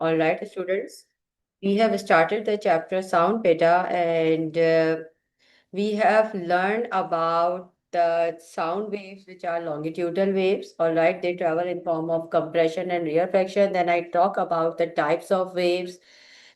All right, students. We have started the chapter Sound Beta, and we have learned about the sound waves, which are longitudinal waves. All right, they travel in form of compression and rarefaction. Then I talk about the types of waves,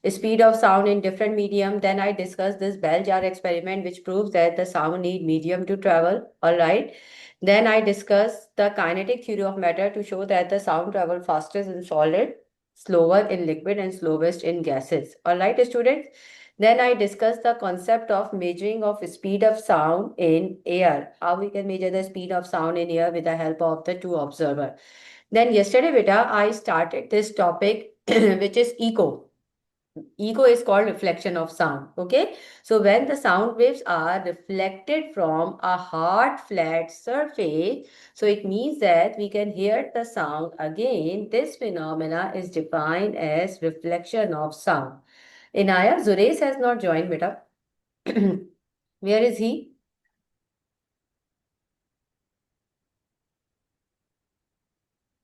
speed of sound in different medium. Then I discuss this bell jar experiment, which proves that the sound need medium to travel. All right. Then I discuss the kinetic theory of matter to show that the sound travel fastest in solid, slower in liquid, and slowest in gases. All right, students. Then I discussed the concept of measuring of speed of sound in air. How we can measure the speed of sound in air with the help of the two observer. Then yesterday, beta, I started this topic which is echo. Echo is called reflection of sound. Okay. So when the sound waves are reflected from a hard flat surface, so it means that we can hear the sound again. This phenomena is defined as reflection of sound. Inaya, Zurace has not joined, beta. Where is he?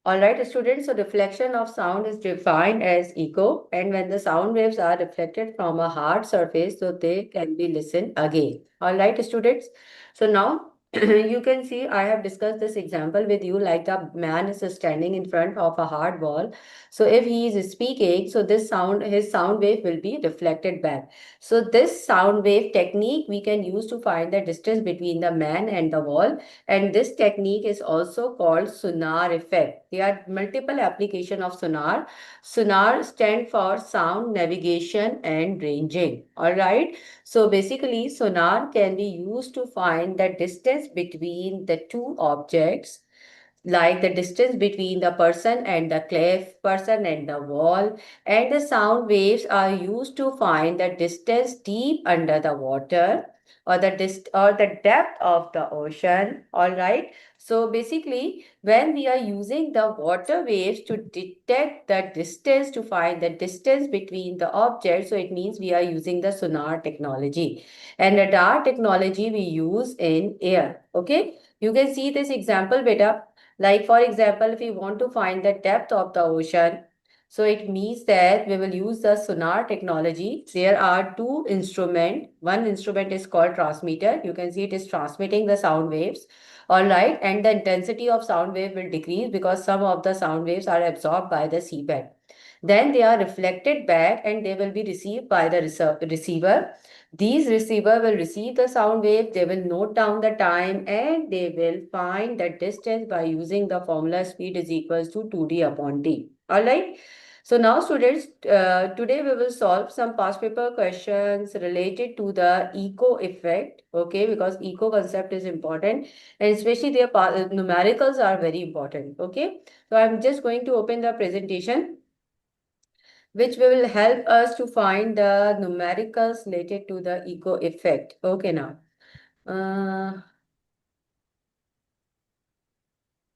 All right, students. So reflection of sound is defined as echo, and when the sound waves are reflected from a hard surface, so they can be listened again. All right, students. So now you can see I have discussed this example with you, like the man is standing in front of a hard wall. So if he is speaking, so this sound, his sound wave will be reflected back. So this sound wave technique we can use to find the distance between the man and the wall, and this technique is also called sonar effect. There are multiple application of sonar. Sonar stand for sound navigation and ranging. All right. So basically sonar can be used to find the distance between the two objects, like the distance between the person and the cliff, person and the wall, and the sound waves are used to find the distance deep under the water, or the depth of the ocean. All right. So basically, when we are using the water waves to detect the distance, to find the distance between the objects, so it means we are using the sonar technology, and radar technology we use in air. Okay. You can see this example, beta. Like for example, if we want to find the depth of the ocean, so it means that we will use the sonar technology. There are two instruments. One instrument is called transmitter. You can see it is transmitting the sound waves. All right. And the intensity of sound wave will decrease because some of the sound waves are absorbed by the seabed. Then they are reflected back and they will be received by the receiver. These receiver will receive the sound wave, they will note down the time, and they will find the distance by using the formula speed is equals to 2d upon t. All right. So now students, today we will solve some past paper questions related to the echo effect. Okay, because echo concept is important, and especially their numericals are very important. Okay. So I'm just going to open the presentation, which will help us to find the numericals related to the echo effect. Okay, now. Uh,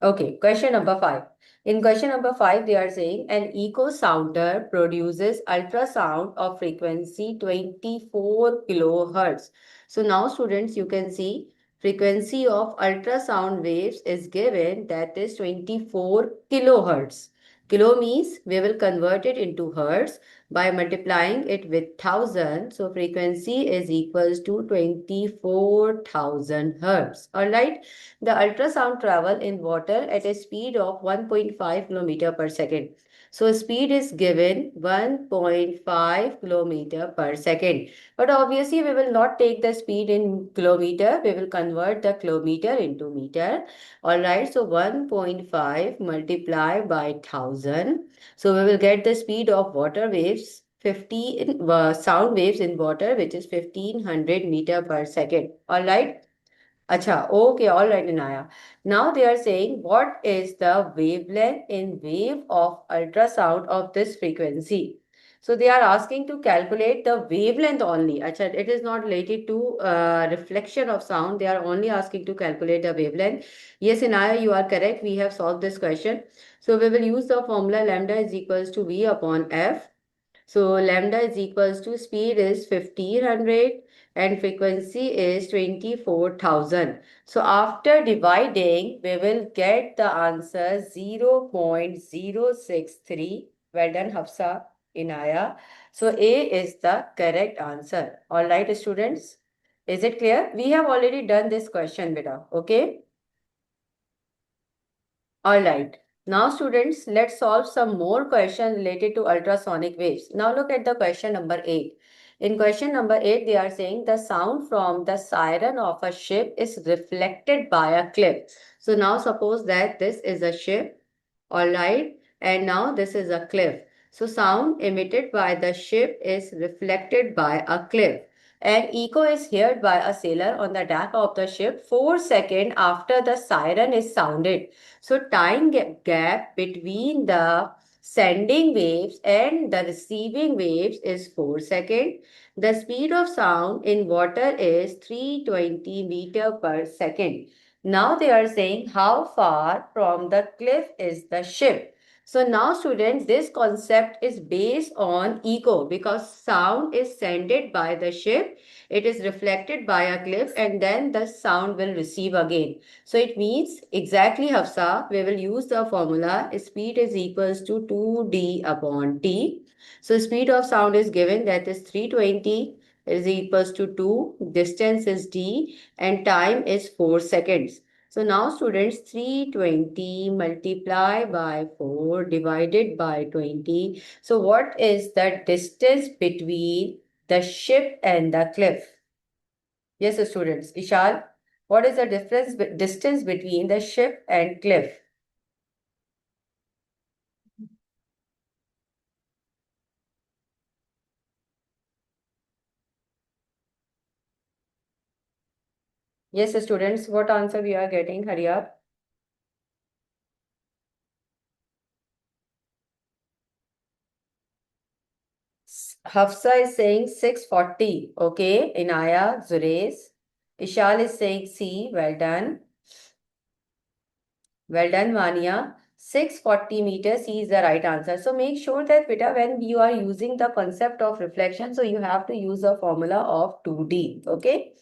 okay, question number 5. In question number 5, they are saying an echo sounder produces ultrasound of frequency 24 kilohertz. So now students, you can see frequency of ultrasound waves is given, that is 24 kilohertz. Kilo means we will convert it into hertz by multiplying it with 1000. So frequency is equals to 24,000 hertz. All right. The ultrasound travel in water at a speed of 1.5 kilometer per second. So speed is given 1.5 kilometer per second. But obviously we will not take the speed in kilometer. We will convert the kilometer into meter. All right. So 1.5 multiplied by 1000. So we will get the speed of water waves 50 sound waves in water, which is 1500 meter per second. All right. Acha, okay, all right, Inaya. Now they are saying what is the wavelength in wave of ultrasound of this frequency. So they are asking to calculate the wavelength only. Acha, it is not related to reflection of sound. They are only asking to calculate the wavelength. Yes, Inaya, you are correct. We have solved this question. So we will use the formula lambda is equals to V upon F. So lambda is equals to speed is 1500 and frequency is 24,000. So after dividing, we will get the answer 0.063. Well done, Hafsa. Inaya. So A is the correct answer. All right, students. Is it clear? We have already done this question, beta. Okay. All right. Now, students, let's solve some more questions related to ultrasonic waves. Now, look at the question number 8. In question number 8, they are saying the sound from the siren of a ship is reflected by a cliff. So, now suppose that this is a ship, all right, and now this is a cliff. So, sound emitted by the ship is reflected by a cliff. An echo is heard by a sailor on the deck of the ship 4 seconds after the siren is sounded. So time gap between the sending waves and the receiving waves is 4 seconds. The speed of sound in water is 320 meter per second. Now they are saying how far from the cliff is the ship. So now students, this concept is based on echo because sound is sent by the ship, it is reflected by a cliff and then the sound will receive again. So it means exactly Hafsa, we will use the formula speed is equals to 2d upon t. So speed of sound is given, that is 320 is equals to 2, distance is d and time is 4 seconds. So now students, 320 multiply by 4 divided by 20. So what is the distance between the ship and the cliff? Yes, students. Ishal, what is the distance between the ship and cliff? Yes, students, what answer we are getting? Hurry up. Hafsa is saying 640. Okay. Inaya, Zurays. Ishal is saying C. Well done. Well done, Vania. 640 meters C is the right answer. So make sure that beta, when you are using the concept of reflection, so you have to use the formula of 2D. Okay.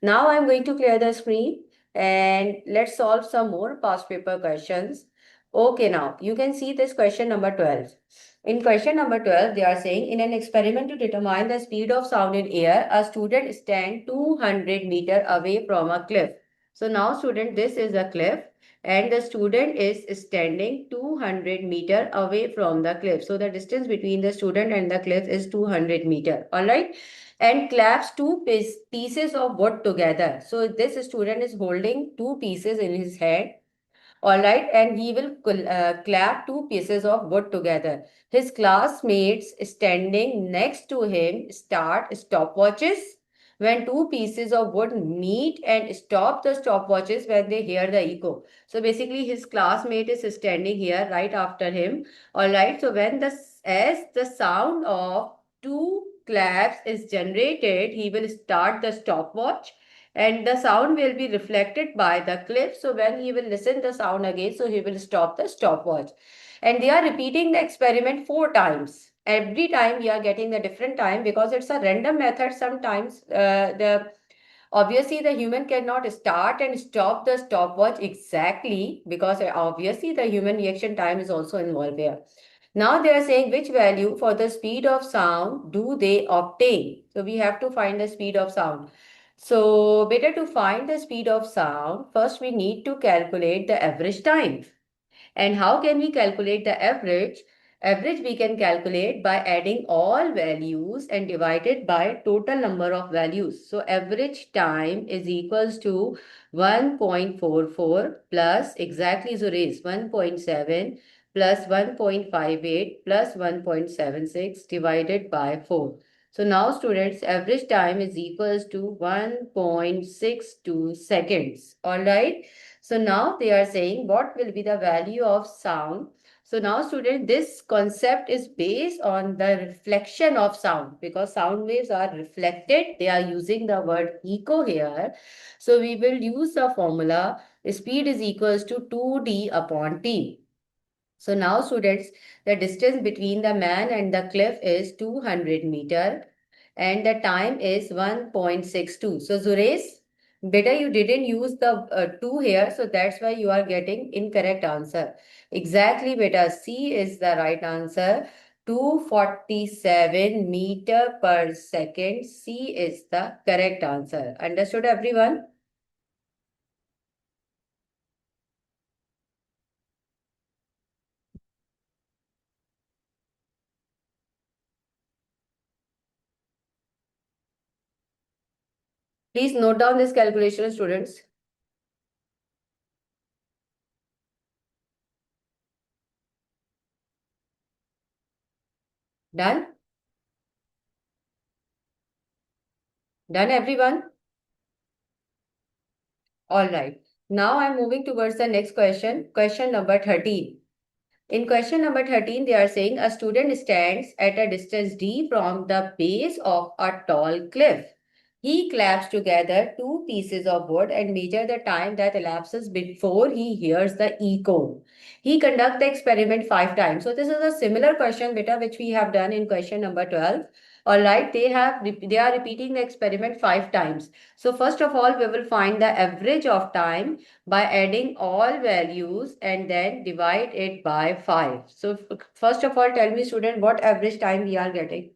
Now I'm going to clear the screen and let's solve some more past paper questions. Okay, now you can see this question number 12. In question number 12, they are saying in an experiment to determine the speed of sound in air, a student stand 200 meter away from a cliff. So now student, this is a cliff and the student is standing 200 meter away from the cliff. So the distance between the student and the cliff is 200 meter. All right. And claps two pieces of wood together. So this student is holding two pieces in his hand, all right, and he will clap two pieces of wood together. His classmates standing next to him start stopwatches when two pieces of wood meet and stop the stopwatches when they hear the echo. So basically, his classmate is standing here right after him. All right. So when as the sound of two claps is generated, he will start the stopwatch and the sound will be reflected by the clip. So when he will listen the sound again, so he will stop the stopwatch. And they are repeating the experiment 4 times. Every time we are getting the different time because it's a random method. Sometimes the obviously the human cannot start and stop the stopwatch exactly because obviously the human reaction time is also involved here. Now they are saying which value for the speed of sound do they obtain? So we have to find the speed of sound. So better to find the speed of sound, first we need to calculate the average time. And how can we calculate the average? Average we can calculate by adding all values and divide it by total number of values. So average time is equals to 1.44 plus exactly Suresh 1.7 plus 1.58 plus 1.76 divided by 4. So now students, average time is equals to 1.62 seconds. All right. So now they are saying what will be the value of sound. So now student, this concept is based on the reflection of sound because sound waves are reflected. They are using the word echo here. So we will use the formula speed is equals to 2d upon t. So now students, the distance between the man and the cliff is 200 meter and the time is 1.62. So Zuresh, beta, you didn't use the 2 here, so that's why you are getting incorrect answer. Exactly, beta, C is the right answer. 247 meter per second. C is the correct answer. Understood, everyone? Please note down this calculation, students. Done? Done, everyone? All right. Now I'm moving towards the next question. Question number 13. In question number 13, they are saying a student stands at a distance d from the base of a tall cliff. He claps together two pieces of wood and measure the time that elapses before he hears the echo. He conducts the experiment 5 times. So this is a similar question, beta, which we have done in question number 12. All right, they are repeating the experiment 5 times. So first of all, we will find the average of time by adding all values and then divide it by 5. So first of all, tell me, student, what average time we are getting?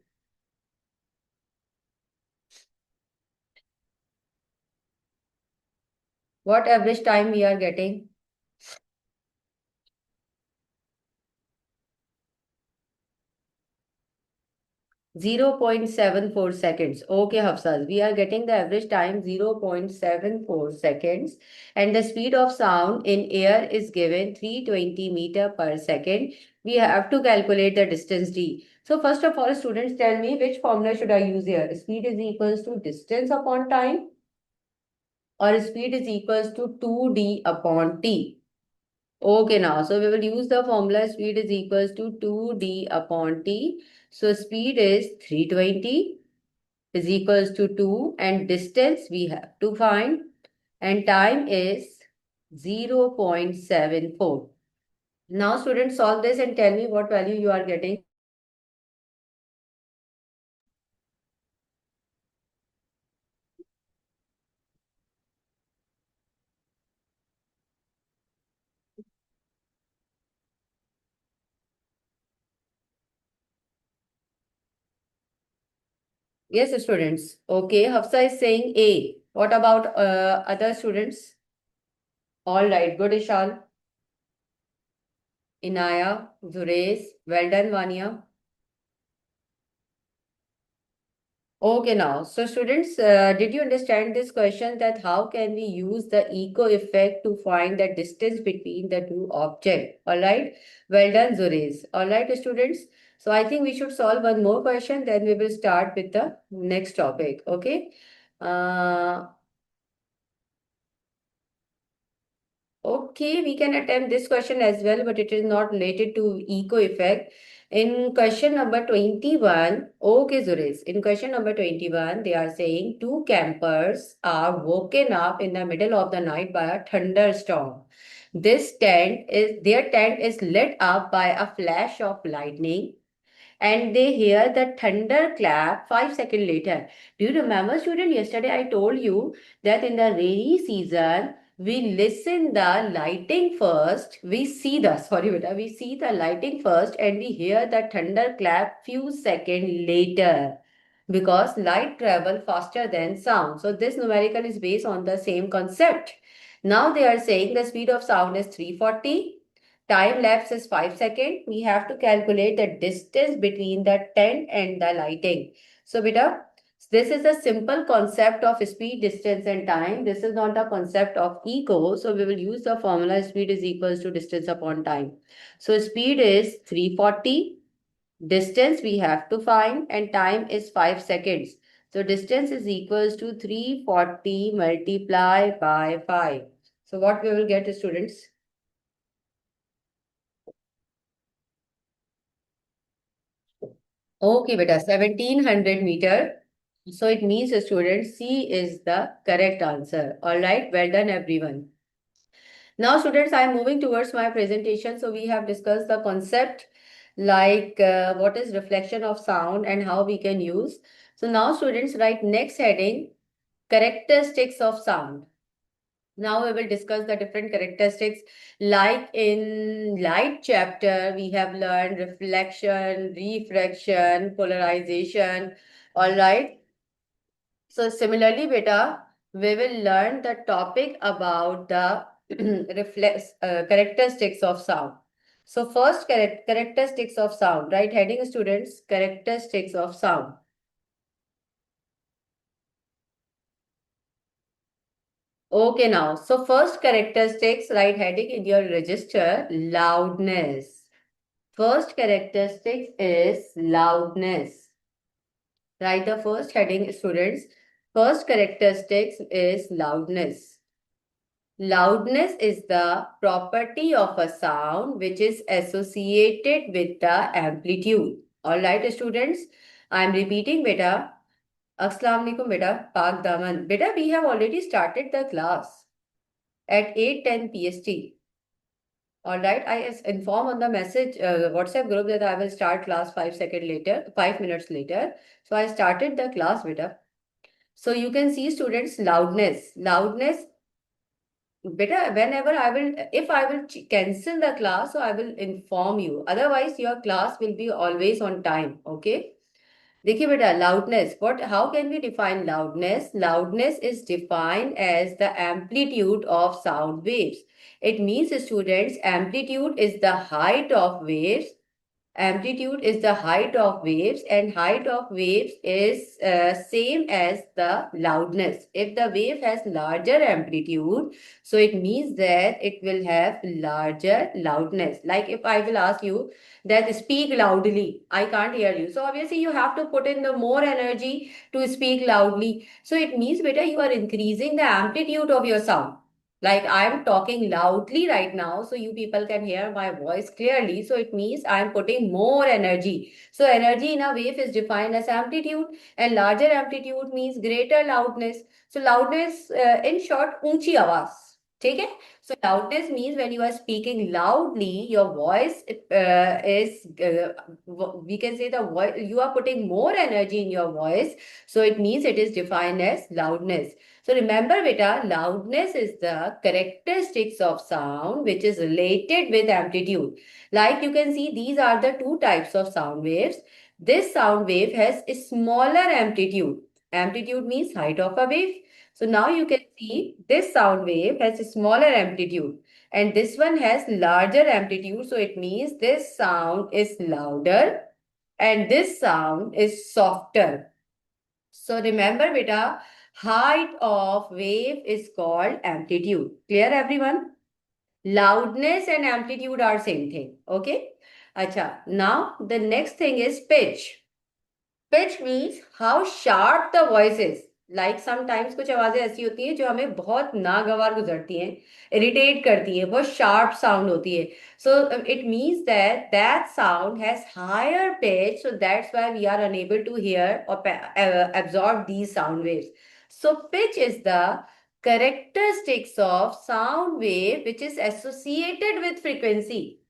What average time we are getting? 0.74 seconds. Okay, Hafsaz, we are getting the average time 0.74 seconds, and the speed of sound in air is given 320 meter per second. We have to calculate the distance d. So first of all, students, tell me which formula should I use here? Speed is equals to distance upon time, or speed is equals to 2d upon t. Okay, now, so we will use the formula speed is equals to 2d upon t. So speed is 320 is equals to 2 and distance we have to find and time is 0.74. Now students, solve this and tell me what value you are getting. Yes, students. Okay, Hafsa is saying A. What about other students? All right, good, Ishal. Inaya, Zures, well done, Vania. Okay, now, so students, did you understand this question that how can we use the echo effect to find the distance between the two objects? All right, well done, Zures. All right, students. So I think we should solve one more question, then we will start with the next topic. Okay. Uh, Okay, we can attempt this question as well, but it is not related to eco effect. In question number 21, okay, Zuris, in question number 21, they are saying two campers are woken up in the middle of the night by a thunderstorm. Their tent is lit up by a flash of lightning and they hear the thunder clap 5 seconds later. Do you remember, student? Yesterday I told you that in the rainy season, we listen the lighting first. We see the sorry, beta. We see the lighting first, and we hear the thunder clap few seconds later. Because light travel faster than sound. So this numerical is based on the same concept. Now they are saying the speed of sound is 340. Time lapse is 5 seconds. We have to calculate the distance between the tent and the lighting. So, beta, this is a simple concept of speed, distance, and time. This is not a concept of eco. So, we will use the formula speed is equals to distance upon time. So, speed is 340. Distance we have to find and time is 5 seconds. So, distance is equals to 340 multiplied by 5. So, what we will get, students? Okay, beta, 1700 meter. So it means, student, C is the correct answer. All right, well done, everyone. Now, students, I am moving towards my presentation. So we have discussed the concept like what is reflection of sound and how we can use. So now, students, write next heading, characteristics of sound. Now we will discuss the different characteristics. Like in light chapter, we have learned reflection, refraction, polarization. All right. So similarly, beta, we will learn the topic about the characteristics of sound. So first, characteristics of sound, right? Heading students, characteristics of sound. Okay, now. So first characteristics, right? Heading in your register, loudness. First characteristic is loudness. Write the first heading, students. First characteristics is loudness. Loudness is the property of a sound which is associated with the amplitude. All right, students. I am repeating, beta. Assalamu alaikum, beta. Pak Daman. Beta, we have already started the class at 8:10 PST. All right, inform on the message WhatsApp group that I will start class 5 seconds later, 5 minutes later. So I started the class, beta. So you can see students loudness. Loudness, beta, whenever I will, if I will cancel the class, so I will inform you. Otherwise, your class will be always on time. Okay. देखिए बेटा loudness, what, how can we define loudness? Loudness is defined as the amplitude of sound waves. It means, students, amplitude is the height of waves. Amplitude is the height of waves, and height of waves is same as the loudness. If the wave has larger amplitude, so it means that it will have larger loudness. Like if I will ask you that speak loudly, I can't hear you. So obviously you have to put in the more energy to speak loudly. So it means, beta, you are increasing the amplitude of your sound. Like I'm talking loudly right now, so you people can hear my voice clearly. So it means I'm putting more energy. So energy in a wave is defined as amplitude, and larger amplitude means greater loudness. So loudness, in short, ऊंची आवाज. ठीक है? So loudness means when you are speaking loudly, your voice we can say the voice, you are putting more energy in your voice. So it means it is defined as loudness. So remember, beta, loudness is the characteristics of sound which is related with amplitude. Like you can see, these are the two types of sound waves. This sound wave has a smaller amplitude. Amplitude means height of a wave. So now you can see this sound wave has a smaller amplitude, and this one has larger amplitude. So it means this sound is louder and this sound is softer. So remember, beta, height of wave is called amplitude. Clear, everyone? Loudness and amplitude are same thing. Okay? Acha. Now the next thing is pitch. Pitch means how sharp the voice is. Like sometimes कुछ आवाजें ऐसी होती हैं जो हमें बहुत नागवार गुजरती हैं, इरिटेट करती हैं, बहुत शार्प साउंड होती है. So it means that that sound has higher pitch, so that's why we are unable to hear or absorb these sound waves. So pitch is the characteristics of sound wave which is associated with frequency.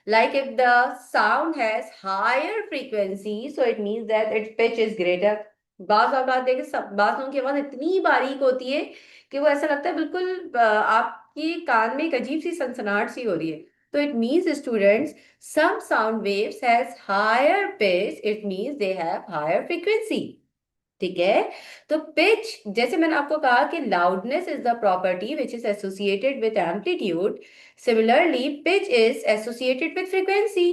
Like if the sound has higher frequency, so it means that its pitch is greater. बाज औकात देखे सब बाज लोगों की आवाज इतनी बारीक होती है कि वो ऐसा लगता है बिल्कुल आपकी कान में एक अजीब सी सनसनाहट सी हो रही है. तो it means students, some sound waves has higher pitch, it means they have higher frequency. ठीक है. तो पिच, जैसे मैंने आपको कहा कि loudness is the property which is associated with amplitude. Similarly pitch is associated with frequency.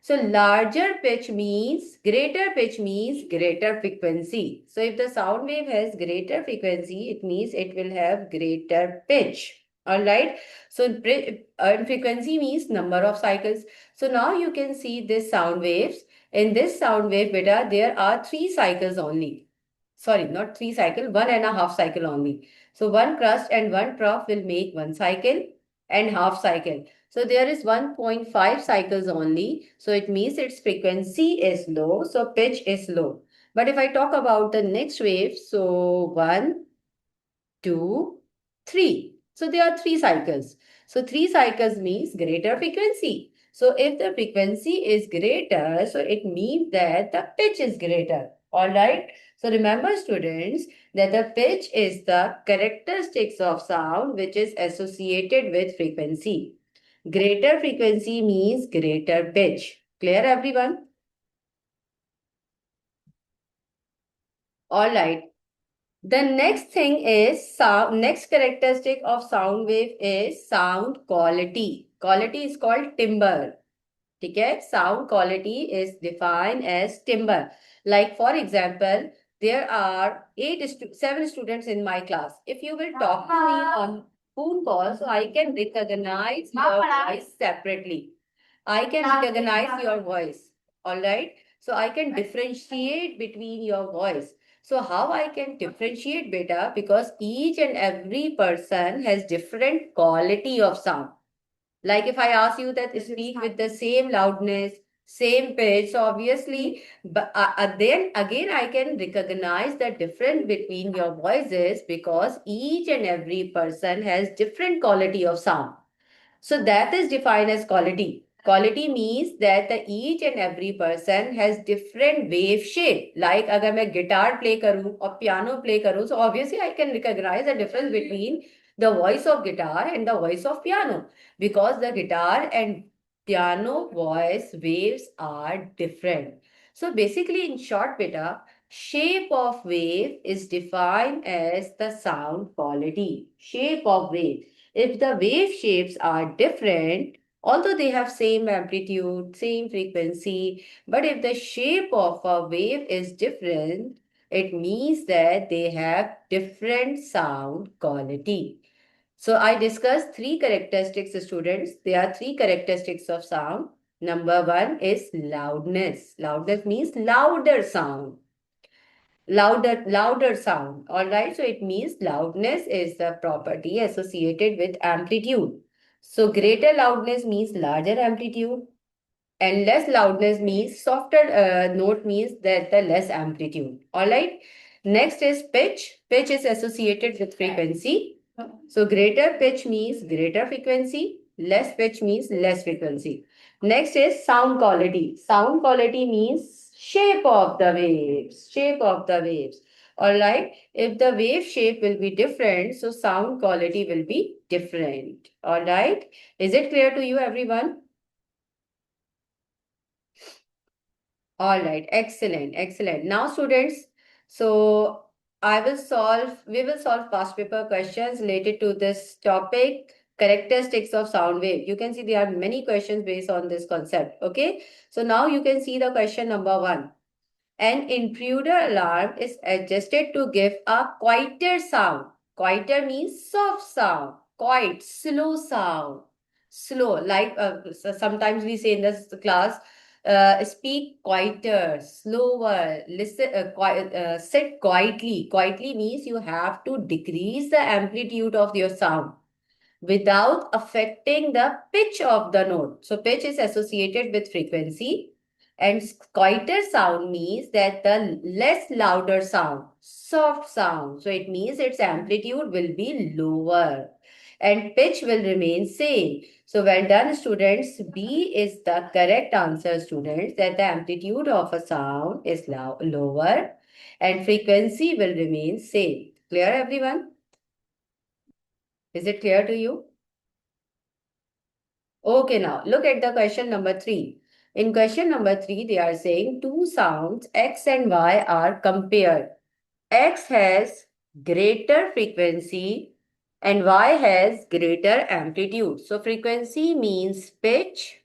So larger pitch means greater frequency. So if the sound wave has greater frequency, it means it will have greater pitch. All right. So frequency means number of cycles. So now you can see this sound waves. In this sound wave, beta, there are 3 cycles only. Sorry, not 3 cycle, 1.5 cycle only. So one crust and one trough will make 1 cycle and half cycle. So there is 1.5 cycles only. So it means its frequency is low. So pitch is low. But if I talk about the next wave, so 1, 2, 3. So there are 3 cycles. So 3 cycles means greater frequency. So if the frequency is greater, so it means that the pitch is greater. All right. So remember, students, that the pitch is the characteristics of sound which is associated with frequency. Greater frequency means greater pitch. Clear, everyone? All right. The next thing is sound. Next characteristic of sound wave is sound quality. Quality is called timbre. ठीक है, sound quality is defined as timbre. Like for example, there are 7 students in my class. If you will talk to me on phone call, so I can recognize your voice separately. I can recognize your voice. All right. So I can differentiate between your voice. So how I can differentiate beta? Because each and every person has different quality of sound. Like if I ask you that speak with the same loudness, same pitch, so obviously, but then again I can recognize the difference between your voices because each and every person has different quality of sound. So that is defined as quality. Quality means that the each and every person has different wave shape. Like अगर मैं guitar play करूँ और piano play करूँ, so obviously I can recognize the difference between the voice of guitar and the voice of piano because the guitar and piano voice waves are different. So basically, in short, beta, shape of wave is defined as the sound quality. Shape of wave. If the wave shapes are different, although they have same amplitude, same frequency, but if the shape of a wave is different, it means that they have different sound quality. So I discussed 3 characteristics, students. There are 3 characteristics of sound. Number 1 is loudness. Loudness means louder sound. Louder sound. All right. So it means loudness is the property associated with amplitude. So greater loudness means larger amplitude, and less loudness means softer note means that the less amplitude. All right. Next is pitch. Pitch is associated with frequency. So greater pitch means greater frequency, less pitch means less frequency. Next is sound quality. Sound quality means shape of the waves. Shape of the waves. All right. If the wave shape will be different, so sound quality will be different. All right. Is it clear to you, everyone? All right, excellent, excellent. Now, students, so we will solve past paper questions related to this topic, characteristics of sound wave. You can see there are many questions based on this concept. Okay, so now you can see the question number 1. An intruder alarm is adjusted to give a quieter sound. Quieter means soft sound, quiet, slow sound. Slow, like sometimes we say in this class, speak quieter, slower, listen, sit quietly. Quietly means you have to decrease the amplitude of your sound without affecting the pitch of the note. So pitch is associated with frequency, and quieter sound means that the less louder sound, soft sound. So it means its amplitude will be lower and pitch will remain same. So well done, students. B is the correct answer, students, that the amplitude of a sound is lower and frequency will remain same. Clear, everyone? Is it clear to you? Okay, now look at the question number 3. In question number 3, they are saying two sounds X and Y are compared. X has greater frequency and Y has greater amplitude. So frequency means pitch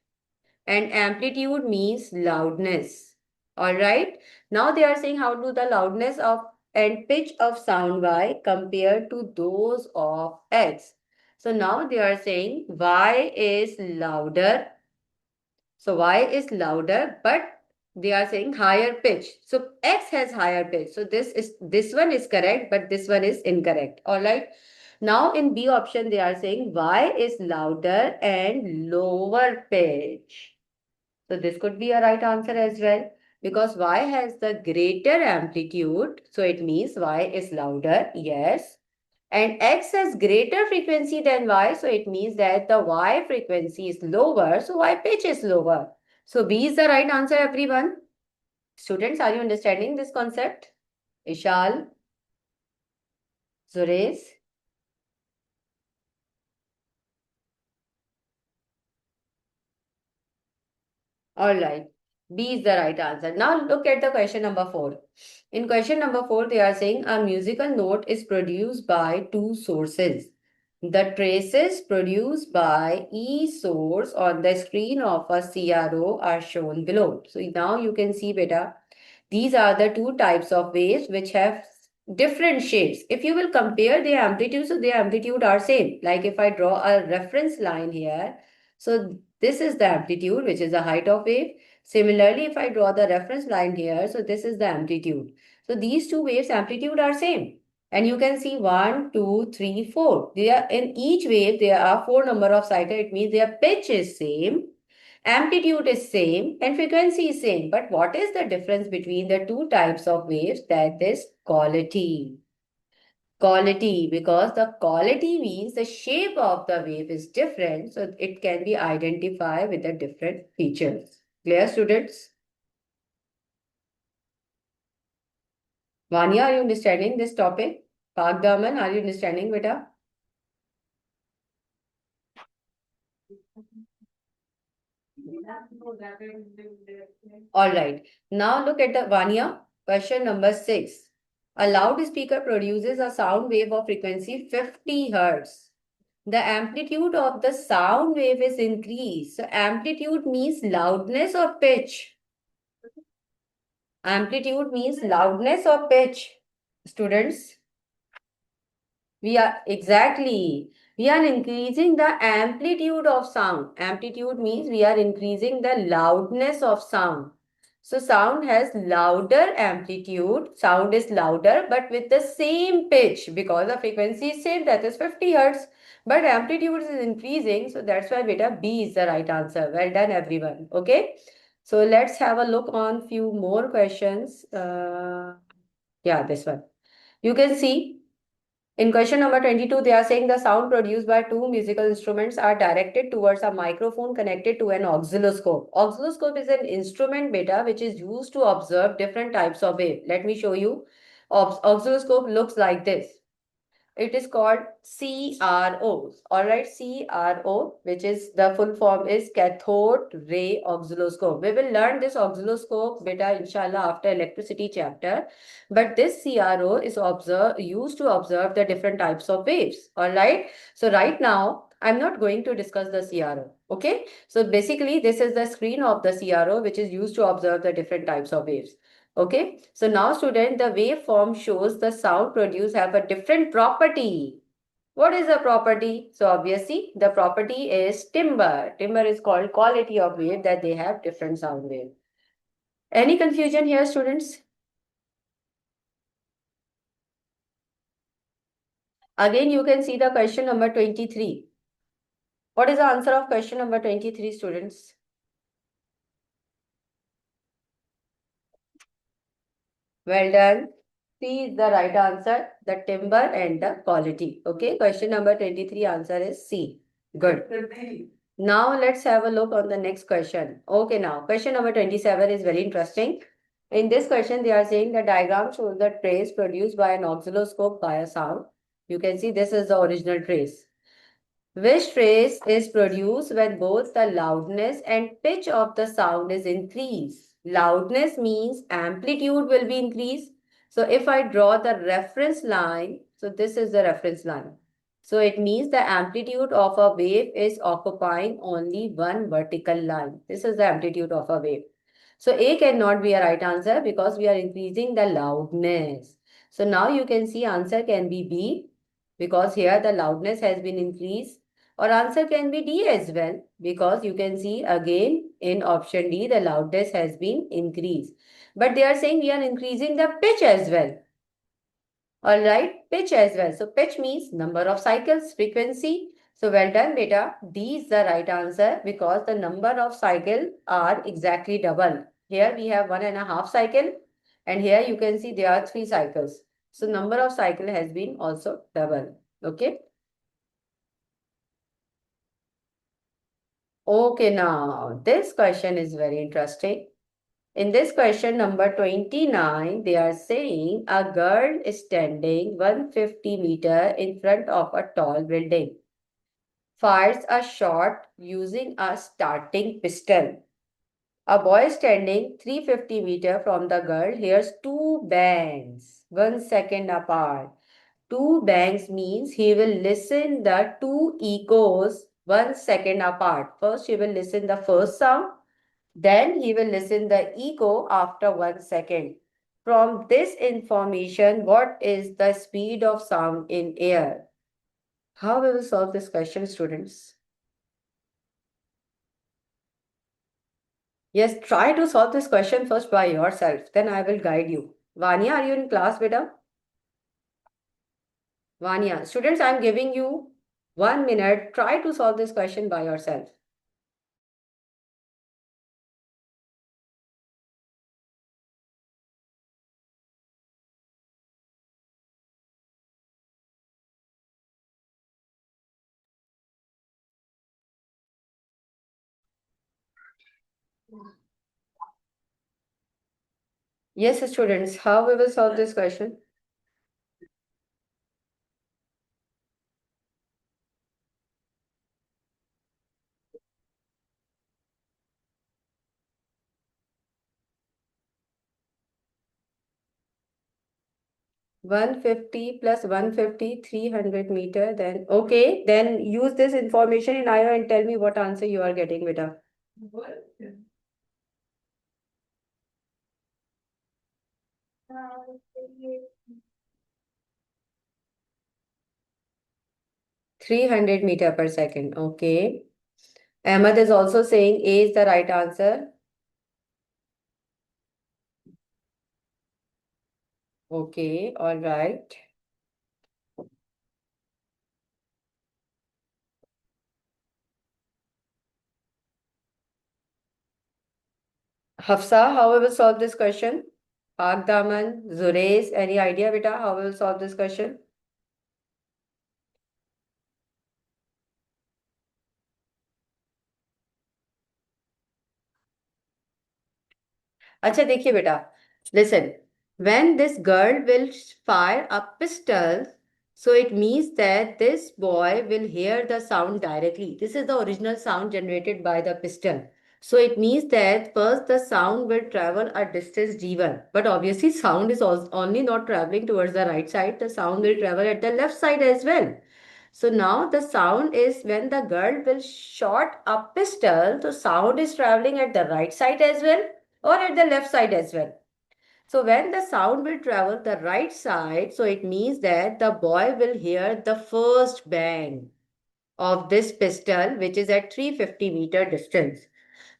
and amplitude means loudness. All right. Now they are saying how do the loudness of and pitch of sound Y compare to those of X. So now they are saying Y is louder. So Y is louder, but they are saying higher pitch. So X has higher pitch. So this one is correct, but this one is incorrect. All right. Now in B option, they are saying Y is louder and lower pitch. So this could be a right answer as well because Y has the greater amplitude. So it means Y is louder. Yes. and X has greater frequency than Y, so it means that the Y frequency is lower, so Y pitch is lower. So B is the right answer, everyone. Students, are you understanding this concept? Ishal, Zurez? All right. B is the right answer. Now look at the question number 4. In question number 4, they are saying a musical note is produced by two sources. The traces produced by each source on the screen of a CRO are shown below. So now you can see, beta, these are the two types of waves which have different shapes. If you will compare the amplitude, so the amplitude are same. Like if I draw a reference line here, so this is the amplitude, which is the height of wave. Similarly, if I draw the reference line here, so this is the amplitude. So these two waves amplitude are same. And you can see 1, 2, 3, 4. They are in each wave, there are 4 number of cycles. It means their pitch is same, amplitude is same, and frequency is same. But what is the difference between the two types of waves? That is quality. Quality, because the quality means the shape of the wave is different, so it can be identified with the different features. Clear, students? Vanya, are you understanding this topic? Park Daman, are you understanding, beta? All right. Now look at the Vanya. Question number 6. A loudspeaker produces a sound wave of frequency 50 hertz. The amplitude of the sound wave is increased. So amplitude means loudness or pitch. Amplitude means loudness or pitch. Students, we are increasing the amplitude of sound. Amplitude means we are increasing the loudness of sound. So sound has louder amplitude. Sound is louder, but with the same pitch because the frequency is same, that is 50 hertz. But amplitude is increasing, so that's why beta B is the right answer. Well done, everyone. Okay. So let's have a look on few more questions. Yeah, this one. You can see in question number 22, they are saying the sound produced by two musical instruments are directed towards a microphone connected to an oscilloscope. Oscilloscope is an instrument, beta, which is used to observe different types of wave. Let me show you. Oscilloscope looks like this. It is called CRO. All right, CRO, which is the full form is cathode ray oscilloscope. We will learn this oscilloscope beta inshallah after electricity chapter. But this CRO is used to observe the different types of waves. All right. So right now, I'm not going to discuss the CRO. Okay. So basically, this is the screen of the CRO, which is used to observe the different types of waves. Okay, so now student, the waveform shows the sound produced have a different property. What is the property? So obviously the property is timbre. Timbre is called quality of wave, that they have different sound wave. Any confusion here, students? Again, you can see the question number 23. What is the answer of question number 23, students? Well done. C is the right answer, the timbre and the quality. Okay, question number 23 answer is C. Good. Now let's have a look on the next question. Okay, now question number 27 is very interesting. In this question, they are saying the diagram shows the trace produced by an oscilloscope by a sound. You can see this is the original trace. Which trace is produced when both the loudness and pitch of the sound is increased? Loudness means amplitude will be increased. So if I draw the reference line, so this is the reference line. So it means the amplitude of a wave is occupying only one vertical line. This is the amplitude of a wave. So A cannot be a right answer because we are increasing the loudness. So now you can see answer can be B because here the loudness has been increased, or answer can be D as well because you can see again in option D the loudness has been increased. But they are saying we are increasing the pitch as well. All right, pitch as well. So pitch means number of cycles, frequency. So well done, beta. D is the right answer because the number of cycles are exactly double. Here we have 1.5 cycle and here you can see there are 3 cycles. So number of cycle has been also double. Okay. Okay, now this question is very interesting. In this question number 29, they are saying a girl is standing 150 meters in front of a tall building, fires a shot using a starting pistol. A boy standing 350 meters from the girl hears two bangs 1 second apart. Two bangs means he will listen the two echoes 1 second apart. First he will listen the first sound, then he will listen the echo after 1 second. From this information, what is the speed of sound in air? How we will solve this question, students? Yes, try to solve this question first by yourself. Then I will guide you. Vanya, are you in class, beta? Vanya, students, I am giving you 1 minute. Try to solve this question by yourself. Yes, students, how we will solve this question? 150 plus 150, 300 meters. Then, okay, then use this information in IO and tell me what answer you are getting, beta. 300 meters per second. Okay. Ahmed is also saying A is the right answer. Okay, all right. Hafsa, how we will solve this question? Agdaman, Zurays, any idea, beta, how we will solve this question? अच्छा देखिए बेटा, listen, when this girl will fire a pistol, so it means that this boy will hear the sound directly. This is the original sound generated by the pistol. So it means that first the sound will travel a distance d1, but obviously sound is only not traveling towards the right side, the sound will travel at the left side as well. So now the sound is when the girl will shot a pistol, the sound is traveling at the right side as well or at the left side as well. So when the sound will travel the right side, so it means that the boy will hear the first bang of this pistol, which is at 350-meter distance.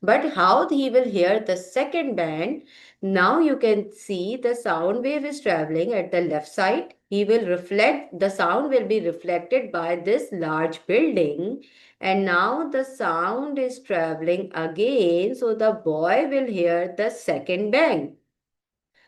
But how he will hear the second band? Now you can see the sound wave is traveling at the left side. He will reflect, the sound will be reflected by this large building. And now the sound is traveling again. So the boy will hear the second bang.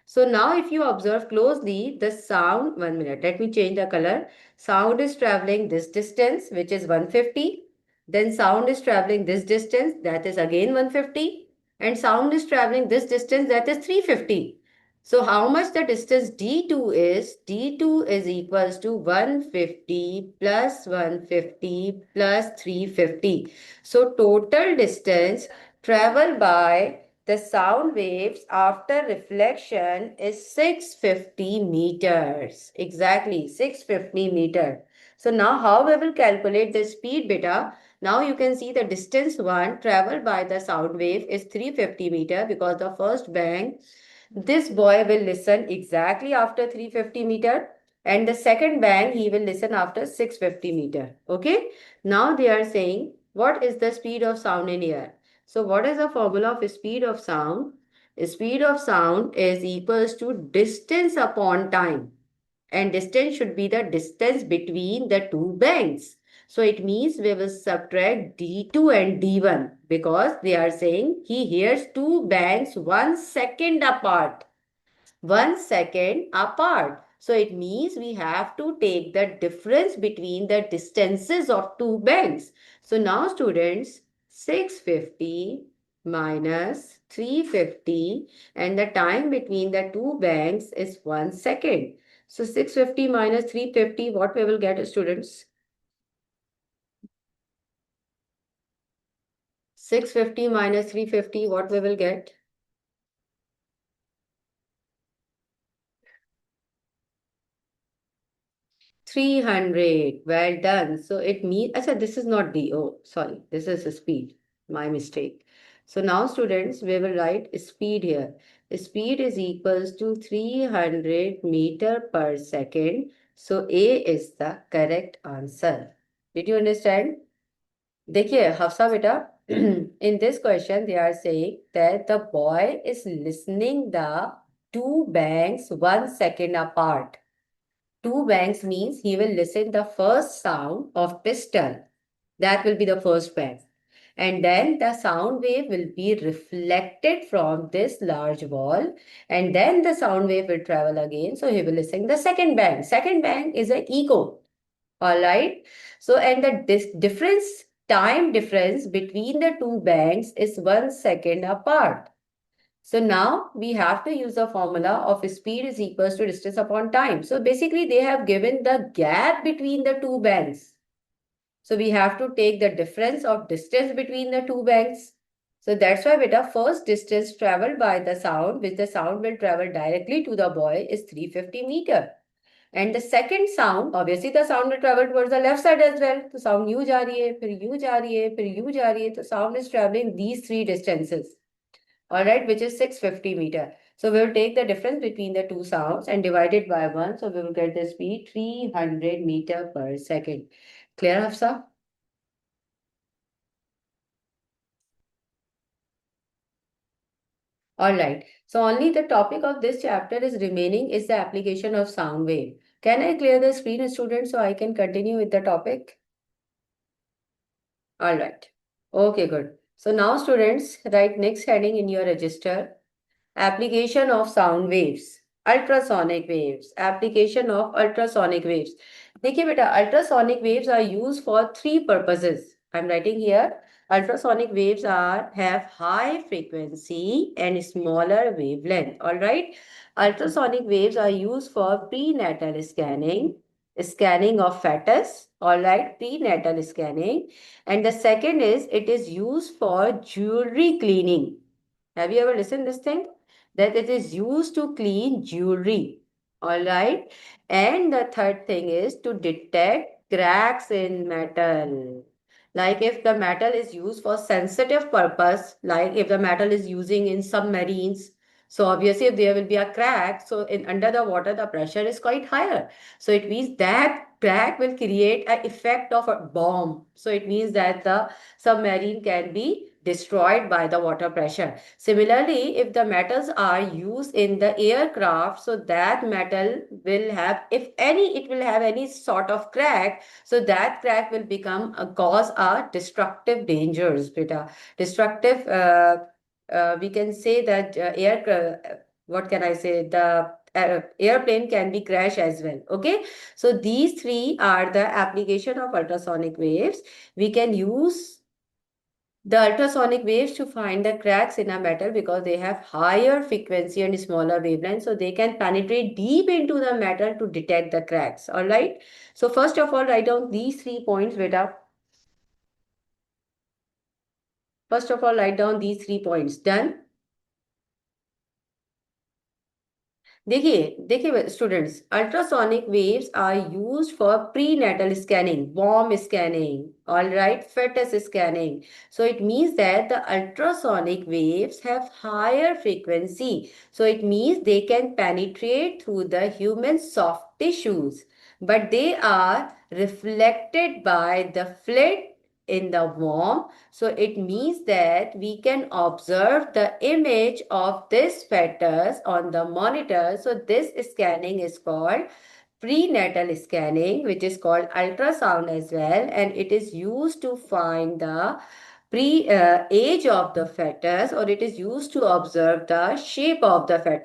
So now if you observe closely, the sound, 1 minute, let me change the color. Sound is traveling this distance, which is 150. Then sound is traveling this distance, that is again 150. And sound is traveling this distance, that is 350. So how much the distance D2 is? D2 is equals to 150 plus 150 plus 350. So total distance traveled by the sound waves after reflection is 650 meters. Exactly, 650 meter. So now how we will calculate the speed beta? Now you can see the distance one traveled by the sound wave is 350 meter because the first bang, this boy will listen exactly after 350 meter, and the second bang he will listen after 650 meter. Okay. Now they are saying what is the speed of sound in air? So what is the formula of speed of sound? Speed of sound is equals to distance upon time. And distance should be the distance between the two bangs. So it means we will subtract D2 and D1 because they are saying he hears two bangs 1 second apart. 1 second apart. So it means we have to take the difference between the distances of two banks. So now students, 650 minus 350 and the time between the two banks is 1 second. So 650 minus 350, what we will get, students? 650 minus 350, what we will get? 300. Well done. So it means, achha, this is not D. Oh, sorry. This is the speed. My mistake. So now students, we will write speed here. Speed is equals to 300 meter per second. So A is the correct answer. Did you understand? देखिए हफ्सा बेटा in this question they are saying that the boy is listening the two banks 1 second apart. Two banks means he will listen the first sound of pistol. That will be the first bank. And then the sound wave will be reflected from this large wall. And then the sound wave will travel again. So he will listen the second bank. Second bank is an echo. All right. So, and the time difference between the two banks is 1 second apart. So now we have to use the formula of speed is equals to distance upon time. So basically they have given the gap between the two banks. So we have to take the difference of distance between the two banks. So that's why beta first distance traveled by the sound, which the sound will travel directly to the boy, is 350 meter. And the second sound, obviously the sound will travel towards the left side as well. So sound यूं जा रही है, फिर यूं जा रही है, फिर यूं जा रही है. So sound is traveling these three distances. All right, which is 650 meter. So we will take the difference between the two sounds and divide it by 1. So we will get the speed 300 meter per second. Clear, Hafsa? All right. So only the topic of this chapter is remaining is the application of sound wave. Can I clear the screen, students, so I can continue with the topic? All right. Okay, good. So now students, write next heading in your register. Application of sound waves. Ultrasonic waves. Application of ultrasonic waves. देखिए बेटा, ultrasonic waves are used for three purposes. I'm writing here. Ultrasonic waves have high frequency and smaller wavelength. All right. Ultrasonic waves are used for prenatal scanning, scanning of fetus. All right, prenatal scanning. And the second is it is used for jewelry cleaning. Have you ever listened this thing? That it is used to clean jewelry. All right. And the third thing is to detect cracks in metal. Like if the metal is used for sensitive purpose, like if the metal is using in submarines, so obviously if there will be a crack, so in under the water the pressure is quite higher. So it means that crack will create an effect of a bomb. So it means that the submarine can be destroyed by the water pressure. Similarly, if the metals are used in the aircraft, so that metal will have, if any, it will have any sort of crack, so that crack will become cause a destructive dangers, beta. Destructive, we can say that what can I say? The airplane can be crash as well. Okay, so these three are the application of ultrasonic waves. We can use the ultrasonic waves to find the cracks in a metal because they have higher frequency and smaller wavelength, so they can penetrate deep into the metal to detect the cracks. All right. So first of all, write down these 3 points, beta. First of all, write down these 3 points. Done. देखिए देखिए students, ultrasonic waves are used for prenatal scanning, worm scanning, all right, fetus scanning. So it means that the ultrasonic waves have higher frequency, so it means they can penetrate through the human soft tissues, but they are reflected by the fluid in the worm. So it means that we can observe the image of this fetus on the monitor. So this scanning is called prenatal scanning, which is called ultrasound as well, and it is used to find the pre age of the fetus, or it is used to observe the shape of the fetus.